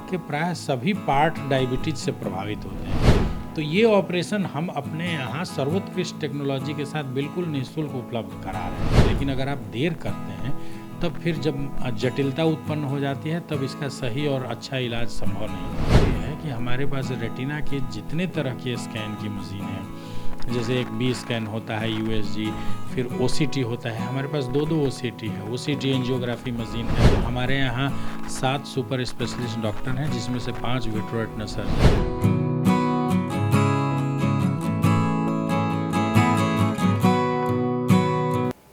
आँख के प्राय सभी पार्ट डायबिटीज से प्रभावित होते हैं। तो ये ऑपरेशन हम अपने यहाँ सर्वोत्कृष्ट टेक्नोलॉजी के साथ बिल्कुल निःशुल्क उपलब्ध करा रहे हैं। लेकिन अगर आप देर करते हैं तब फिर जब जटिलता उत्पन्न हो जाती है तब इसका सही और अच्छा इलाज संभव नहीं होता है। कि हमारे पास रेटिना के जितने तरह के स्कैन की मशीन है, जैसे एक बी स्कैन होता है USG, फिर OCT होता है, हमारे पास दो OCT है, OCT एंजियोग्राफी मशीन है। तो हमारे यहाँ 7 सुपर स्पेशलिस्ट डॉक्टर हैं, जिसमें से 5 विट्रो सर्जन।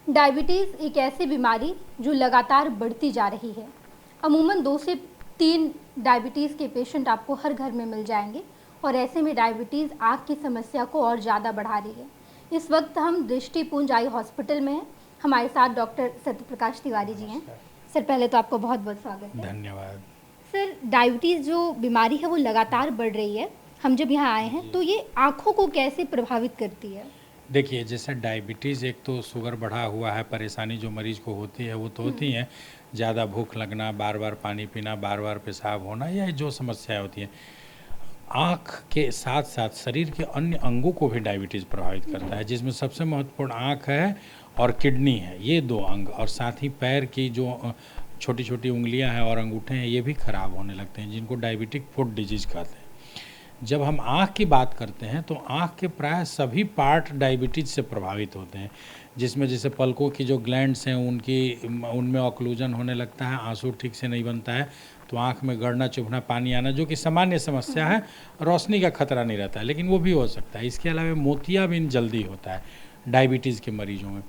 डायबिटीज़ एक ऐसी बीमारी जो लगातार बढ़ती जा रही है। अमूमन 2 से 3 डायबिटीज़ के पेशेंट आपको हर घर में मिल जाएंगे और ऐसे में डायबिटीज़ आँख की समस्या को और ज़्यादा बढ़ा रही है। इस वक्त हम दृष्टिपुंज आई हॉस्पिटल में हैं। हमारे साथ डॉक्टर सत्यप्रकाश तिवारी जी हैं। सर, पहले तो आपको बहुत बहुत स्वागत है। धन्यवाद। सर, डायबिटीज़ जो बीमारी है वो लगातार बढ़ रही है। हम जब यहाँ आए हैं तो ये आँखों को कैसे प्रभावित करती है? देखिए, जैसे डायबिटीज़ एक तो शुगर बढ़ा हुआ है, परेशानी जो मरीज को होती है वो तो होती है, ज़्यादा भूख लगना, बार बार पानी पीना, बार बार पेशाब होना, या जो समस्याएं होती हैं। आँख के साथ साथ शरीर के अन्य अंगों को भी डायबिटीज़ प्रभावित करता है, जिसमें सबसे महत्वपूर्ण आँख है और किडनी है, ये 2 अंग। और साथ ही पैर की जो छोटी छोटी उंगलियां हैं और अंगूठे हैं, ये भी खराब होने लगते हैं, जिनको डायबिटिक फुट डिजीज़ कहते हैं। जब हम आँख की बात करते हैं तो आँख के प्राय सभी पार्ट डायबिटीज से प्रभावित होते हैं, जिसमें जैसे पलकों की जो ग्लैंड्स हैं उनमें ऑक्लूजन होने लगता है, आंसू ठीक से नहीं बनता है, तो आँख में गड़ना, चुभना, पानी आना, जो कि सामान्य समस्या है, रोशनी का खतरा नहीं रहता है, लेकिन वो भी हो सकता है। इसके अलावा मोतियाबिंद जल्दी होता है डायबिटीज़ के मरीजों में।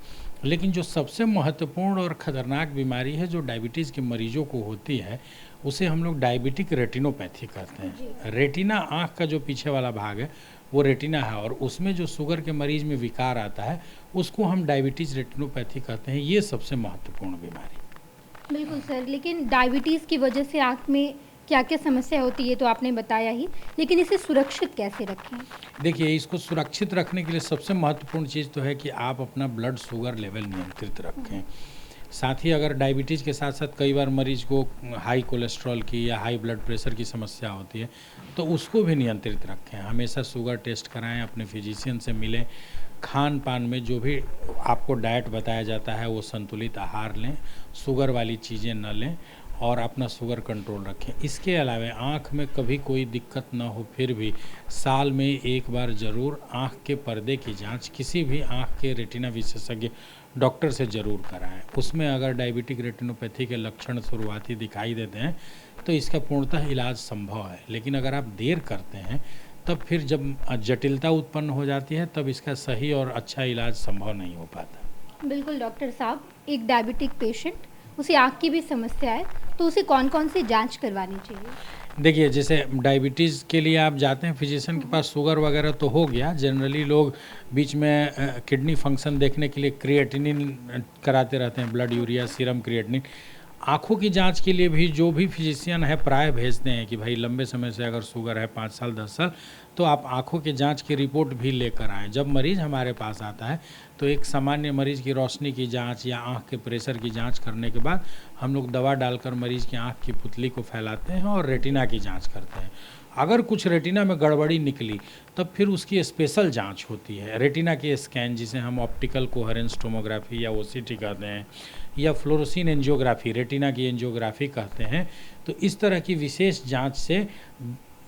लेकिन जो सबसे महत्वपूर्ण और ख़तरनाक बीमारी है जो डायबिटीज़ के मरीजों को होती है, उसे हम लोग डायबिटिक रेटिनोपैथी कहते हैं। रेटिना आँख का जो पीछे वाला भाग है वो रेटिना है, और उसमें जो शुगर के मरीज में विकार आता है उसको हम डायबिटीज़ रेटिनोपैथी कहते हैं। ये सबसे महत्वपूर्ण बीमारी। बिल्कुल सर, लेकिन डायबिटीज़ की वजह से आँख में क्या क्या समस्या होती है तो आपने बताया ही, लेकिन इसे सुरक्षित कैसे रखें? देखिए, इसको सुरक्षित रखने के लिए सबसे महत्वपूर्ण चीज़ तो है कि आप अपना ब्लड शुगर लेवल नियंत्रित रखें। साथ ही अगर डायबिटीज़ के साथ साथ कई बार मरीज को हाई कोलेस्ट्रॉल की या हाई ब्लड प्रेशर की समस्या होती है, तो उसको भी नियंत्रित रखें। हमेशा शुगर टेस्ट कराएं, अपने फिजिशियन से मिलें, खान पान में जो भी आपको डाइट बताया जाता है वो संतुलित आहार लें, शुगर वाली चीज़ें न लें, और अपना शुगर कंट्रोल रखें। इसके अलावा आँख में कभी कोई दिक्कत ना हो फिर भी साल में एक बार ज़रूर आँख के पर्दे की जांच किसी भी आँख के रेटिना विशेषज्ञ डॉक्टर से ज़रूर कराएं। उसमें अगर डायबिटिक रेटिनोपैथी के लक्षण शुरुआती दिखाई देते हैं तो इसका पूर्णतः इलाज संभव है। लेकिन अगर आप देर करते हैं तब फिर जब जटिलता उत्पन्न हो जाती है तब इसका सही और अच्छा इलाज संभव नहीं हो पाता। बिल्कुल डॉक्टर साहब, एक डायबिटिक पेशेंट, उसे आँख की भी समस्या है, तो उसे कौन कौन सी जांच करवानी चाहिए? देखिए, जैसे डायबिटीज़ के लिए आप जाते हैं फिजिशियन के पास, शुगर वगैरह तो हो गया, जनरली लोग बीच में किडनी फंक्शन देखने के लिए क्रिएटिनिन कराते रहते हैं, ब्लड यूरिया, सीरम क्रिएटिनिन। आँखों की जांच के लिए भी जो भी फिजिशियन है प्राय भेजते हैं कि भाई लंबे समय से अगर शुगर है 5 साल 10 साल, तो आप आँखों की जांच की रिपोर्ट भी लेकर आएँ। जब मरीज़ हमारे पास आता है तो एक सामान्य मरीज़ की रोशनी की जांच या आँख के प्रेशर की जांच करने के बाद हम लोग दवा डालकर मरीज़ की आँख की पुतली को फैलाते हैं और रेटिना की जाँच करते हैं। अगर कुछ रेटिना में गड़बड़ी निकली तब फिर उसकी स्पेशल जांच होती है, रेटिना के स्कैन, जिसे हम ऑप्टिकल कोहेरेंस टोमोग्राफी या OCT कहते हैं, या फ्लोरोसिन एंजियोग्राफी, रेटिना की एंजियोग्राफी कहते हैं। तो इस तरह की विशेष जांच से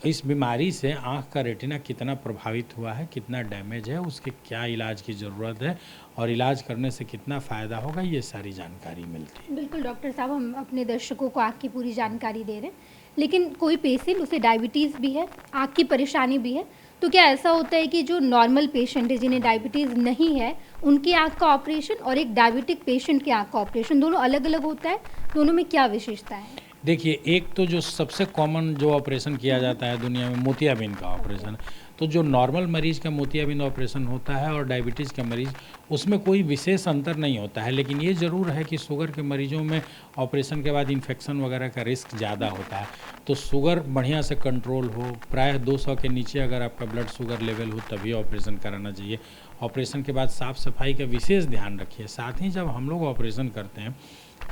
इस बीमारी से आँख का रेटिना कितना प्रभावित हुआ है, कितना डैमेज है, उसके क्या इलाज की ज़रूरत है और इलाज करने से कितना फ़ायदा होगा, ये सारी जानकारी मिलती है। बिल्कुल डॉक्टर साहब, हम अपने दर्शकों को आँख की पूरी जानकारी दे रहे हैं, लेकिन कोई पेशेंट, उसे डायबिटीज़ भी है, आँख की परेशानी भी है, तो क्या ऐसा होता है कि जो नॉर्मल पेशेंट है जिन्हें डायबिटीज़ नहीं है उनकी आँख का ऑपरेशन और एक डायबिटिक पेशेंट की आँख का ऑपरेशन दोनों अलग अलग होता है? दोनों में क्या विशेषता है? देखिए, एक तो जो सबसे कॉमन जो ऑपरेशन किया जाता है दुनिया में, मोतियाबिंद का ऑपरेशन, तो जो नॉर्मल मरीज़ का मोतियाबिंद ऑपरेशन होता है और डायबिटीज़ का मरीज़, उसमें कोई विशेष अंतर नहीं होता है। लेकिन ये ज़रूर है कि शुगर के मरीजों में ऑपरेशन के बाद इन्फेक्शन वगैरह का रिस्क ज़्यादा होता है। तो शुगर बढ़िया से कंट्रोल हो, प्रायः 200 के नीचे अगर आपका ब्लड शुगर लेवल हो तभी ऑपरेशन कराना चाहिए। ऑपरेशन के बाद साफ़ सफाई का विशेष ध्यान रखिए। साथ ही जब हम लोग ऑपरेशन करते हैं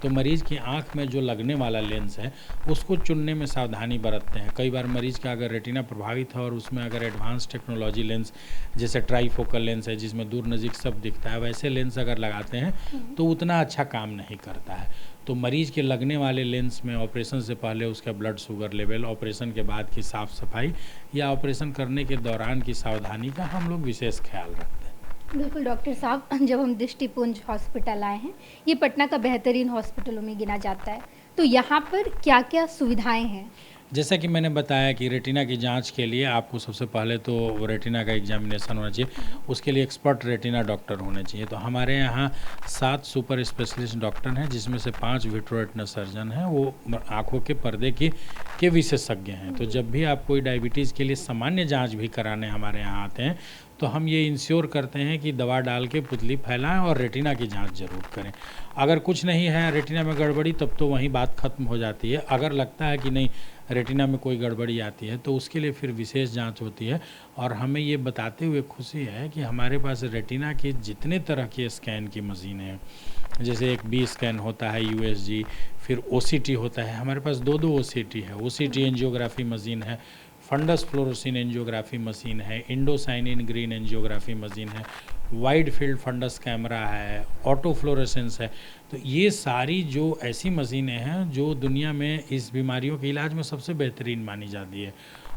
तो मरीज़ की आँख में जो लगने वाला लेंस है उसको चुनने में सावधानी बरतते हैं। कई बार मरीज़ का अगर रेटिना प्रभावित है और उसमें अगर एडवांस टेक्नोलॉजी लेंस जैसे ट्राईफोकल लेंस है जिसमें दूर नज़दीक सब दिखता है, वैसे लेंस अगर लगाते हैं तो उतना अच्छा काम नहीं करता है। तो मरीज़ के लगने वाले लेंस में ऑपरेशन से पहले उसका ब्लड शुगर लेवल, ऑपरेशन के बाद की साफ़ सफाई या ऑपरेशन करने के दौरान की सावधानी का हम लोग विशेष ख्याल रखते हैं। बिल्कुल डॉक्टर साहब, जब हम दृष्टिपुंज हॉस्पिटल आए हैं, ये पटना का बेहतरीन हॉस्पिटलों में गिना जाता है, तो यहाँ पर क्या क्या सुविधाएं हैं? जैसा कि मैंने बताया कि रेटिना की जांच के लिए आपको सबसे पहले तो रेटिना का एग्जामिनेशन होना चाहिए, उसके लिए एक्सपर्ट रेटिना डॉक्टर होने चाहिए। तो हमारे यहाँ 7 सुपर स्पेशलिस्ट डॉक्टर हैं जिसमें से 5 विट्रो सर्जन हैं, वो आँखों के पर्दे के विशेषज्ञ हैं। तो जब भी आप कोई डायबिटीज़ के लिए सामान्य जाँच भी कराने हमारे यहाँ आते हैं तो हम ये इंश्योर करते हैं कि दवा डाल के पुतली फैलाएं और रेटिना की जांच जरूर करें। अगर कुछ नहीं है रेटिना में गड़बड़ी तब तो वहीं बात खत्म हो जाती है। अगर लगता है कि नहीं रेटिना में कोई गड़बड़ी आती है तो उसके लिए फिर विशेष जांच होती है। और हमें ये बताते हुए खुशी है कि हमारे पास रेटिना के जितने तरह के स्कैन की मशीनें हैं, जैसे एक बी स्कैन होता है USG, फिर OCT होता है, हमारे पास 2 OCT है। OCT एंजियोग्राफी मशीन है, फंडस फ्लोरोसिन एंजियोग्राफी मशीन है, इंडोसाइनिन ग्रीन एंजियोग्राफी मशीन है, वाइड फील्ड फंडस कैमरा है, ऑटो फ्लोरेसेंस है। तो ये सारी जो ऐसी मशीनें हैं जो दुनिया में इस बीमारियों के इलाज में सबसे बेहतरीन मानी जाती है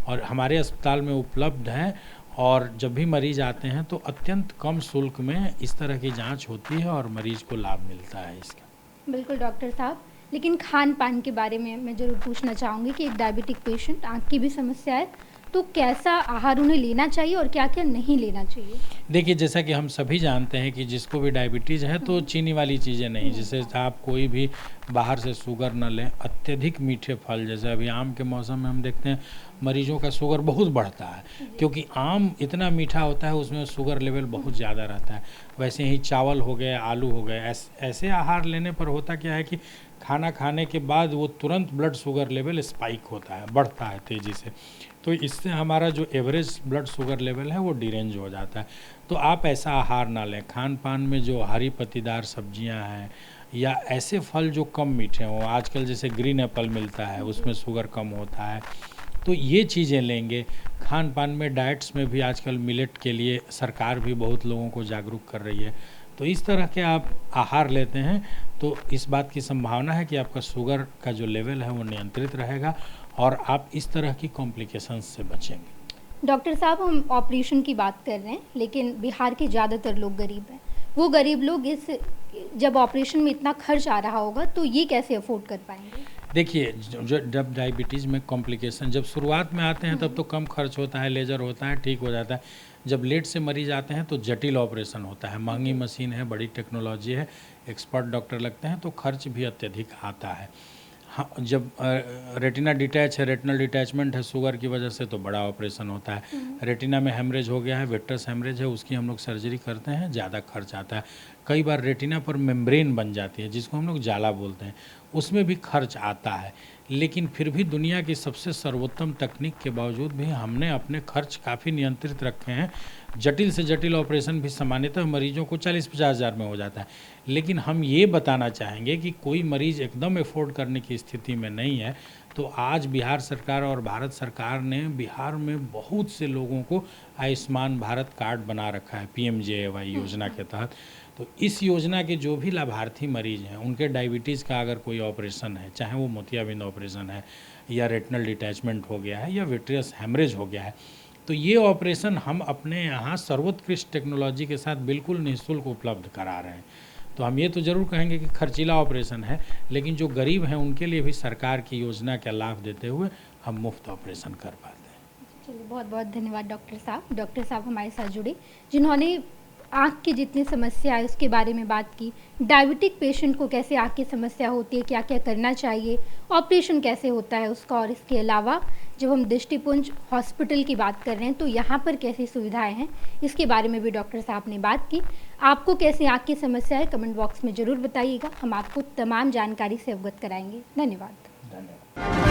और हमारे अस्पताल में उपलब्ध है। और जब भी मरीज आते हैं तो अत्यंत कम शुल्क में इस तरह की जांच होती है और मरीज को लाभ मिलता है इसका। बिल्कुल डॉक्टर साहब, लेकिन खान पान के बारे में मैं ज़रूर पूछना चाहूँगी कि एक डायबिटिक पेशेंट, आँख की भी समस्या है, तो कैसा आहार उन्हें लेना चाहिए और क्या क्या नहीं लेना चाहिए? देखिए, जैसा कि हम सभी जानते हैं कि जिसको भी डायबिटीज़ है तो चीनी वाली चीज़ें नहीं, जैसे आप कोई भी बाहर से शुगर न लें। अत्यधिक मीठे फल, जैसे अभी आम के मौसम में हम देखते हैं मरीजों का शुगर बहुत बढ़ता है क्योंकि आम इतना मीठा होता है, उसमें शुगर लेवल बहुत ज़्यादा रहता है। वैसे ही चावल हो गए, आलू हो गए, ऐसे आहार लेने पर होता क्या है कि खाना खाने के बाद वो तुरंत ब्लड शुगर लेवल स्पाइक होता है, बढ़ता है तेज़ी से। तो इससे हमारा जो एवरेज ब्लड शुगर लेवल है वो डिरेंज हो जाता है। तो आप ऐसा आहार ना लें। खान पान में जो हरी पत्तीदार सब्जियां हैं या ऐसे फल जो कम मीठे हों, आजकल जैसे ग्रीन एप्पल मिलता है उसमें शुगर कम होता है, तो ये चीज़ें लेंगे। खान पान में डाइट्स में भी आजकल मिलेट के लिए सरकार भी बहुत लोगों को जागरूक कर रही है। तो इस तरह के आप आहार लेते हैं तो इस बात की संभावना है कि आपका शुगर का जो लेवल है वो नियंत्रित रहेगा और आप इस तरह की कॉम्प्लिकेशंस से बचेंगे। डॉक्टर साहब, हम ऑपरेशन की बात कर रहे हैं, लेकिन बिहार के ज़्यादातर लोग गरीब हैं। वो गरीब लोग जब ऑपरेशन में इतना खर्च आ रहा होगा तो ये कैसे अफोर्ड कर पाएंगे? देखिए, जब डायबिटीज़ में कॉम्प्लिकेशन जब शुरुआत में आते हैं तब तो कम खर्च होता है, लेज़र होता है, ठीक हो जाता है। जब लेट से मरीज आते हैं तो जटिल ऑपरेशन होता है, महंगी मशीन है, बड़ी टेक्नोलॉजी है, एक्सपर्ट डॉक्टर लगते हैं तो खर्च भी अत्यधिक आता है। हाँ, जब रेटिना डिटैच है, रेटिनल डिटैचमेंट है शुगर की वजह से, तो बड़ा ऑपरेशन होता है। रेटिना में हेमरेज हो गया है, विट्रस हेमरेज है, उसकी हम लोग सर्जरी करते हैं, ज़्यादा खर्च आता है। कई बार रेटिना पर मेम्ब्रेन बन जाती है जिसको हम लोग जाला बोलते हैं, उसमें भी खर्च आता है। लेकिन फिर भी दुनिया की सबसे सर्वोत्तम तकनीक के बावजूद भी हमने अपने खर्च काफ़ी नियंत्रित रखे हैं। जटिल से जटिल ऑपरेशन भी सामान्यतः मरीजों को 40-50 हज़ार में हो जाता है, लेकिन हम ये बताना चाहेंगे कि कोई मरीज एकदम अफोर्ड करने की स्थिति में नहीं है। तो आज बिहार सरकार और भारत सरकार ने बिहार में बहुत से लोगों को आयुष्मान भारत कार्ड बना रखा है PMJAY योजना के तहत। तो इस योजना के जो भी लाभार्थी मरीज हैं उनके डायबिटीज़ का अगर कोई ऑपरेशन है, चाहे वो मोतियाबिंद ऑपरेशन है या रेटिनल डिटैचमेंट हो गया है या विट्रियस हेमरेज हो गया है, तो ये ऑपरेशन हम अपने यहाँ सर्वोत्कृष्ट टेक्नोलॉजी के साथ बिल्कुल निःशुल्क उपलब्ध करा रहे हैं। तो हम ये तो ज़रूर कहेंगे कि खर्चीला ऑपरेशन है, लेकिन जो गरीब हैं उनके लिए भी सरकार की योजना का लाभ देते हुए हम मुफ्त ऑपरेशन कर पाते हैं। चलिए, बहुत बहुत धन्यवाद डॉक्टर साहब। डॉक्टर साहब हमारे साथ जुड़े, जिन्होंने आँख की जितनी समस्या है उसके बारे में बात की, डायबिटिक पेशेंट को कैसे आँख की समस्या होती है, क्या क्या करना चाहिए, ऑपरेशन कैसे होता है उसका, और इसके अलावा जब हम दृष्टिपुंज हॉस्पिटल की बात कर रहे हैं तो यहाँ पर कैसी सुविधाएं हैं, इसके बारे में भी डॉक्टर साहब ने बात की। आपको कैसी आँख की समस्या है कमेंट बॉक्स में ज़रूर बताइएगा, हम आपको तमाम जानकारी से अवगत कराएंगे। धन्यवाद।